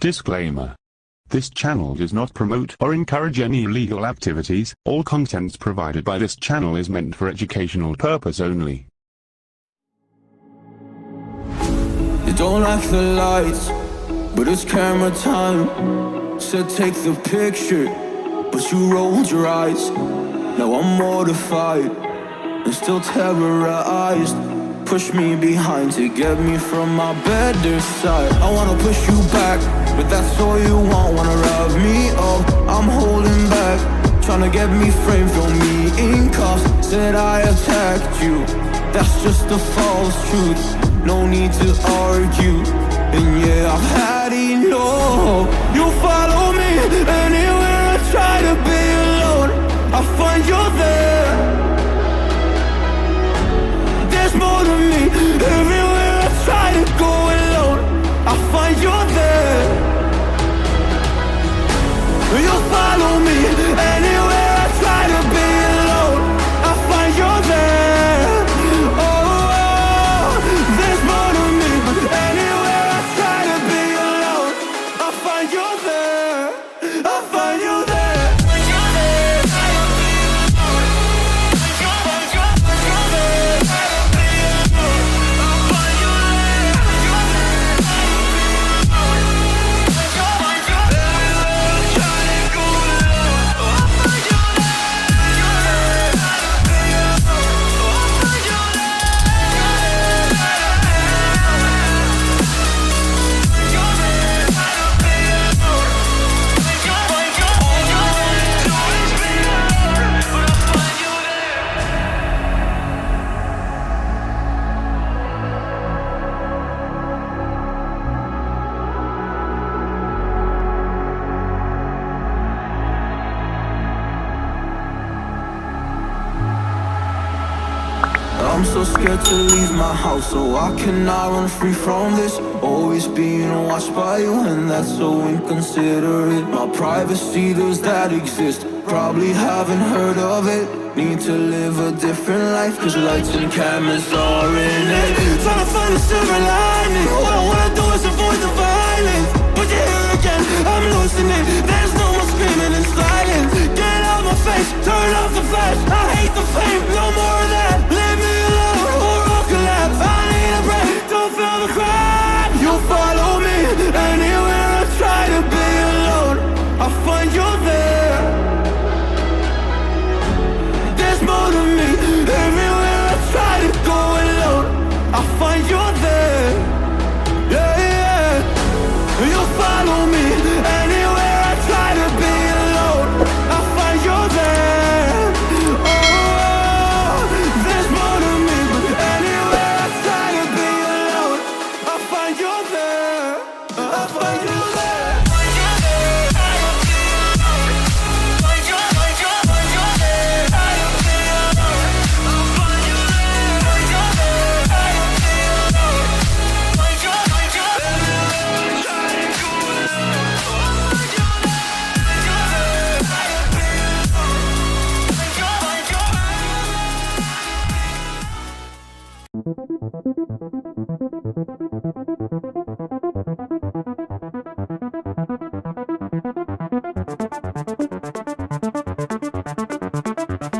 Disclaimer. This channel does not promote or encourage any illegal activities. All contents provided by this channel is meant for educational purpose only. You don't like the lights, but it's camera time. Said take the picture, but you rolled your eyes. Now I'm mortified and still terrorized. Push me behind to get me from my better side. I wanna push you back, but that's all you want. Wanna wrap me up, I'm holding back. Tryna get me framed, throw me in cuffs. Said I attacked you, that's just a false truth. No need to argue, and yeah, I've had enough. You follow me anywhere I try to be alone. I find you there. There's more to me. Everywhere I try to go alone, I find you there. You follow me anywhere I try to be alone, I find you there. Oh, there's more to me. Anywhere I try to be alone, I find you there. I find you there. I'm so scared to leave my house, so I cannot run free from this. Always being watched by you, and that's so inconsiderate. My privacy, does that exist? Probably haven't heard of it. Need to live a different life, cause lights and cameras are in it. Trying to find a silver lining. All I wanna do is avoid the violence. But you're here again, I'm losing it. There's no more screaming in silence. Get out my face, turn off the flash. I hate the fame, no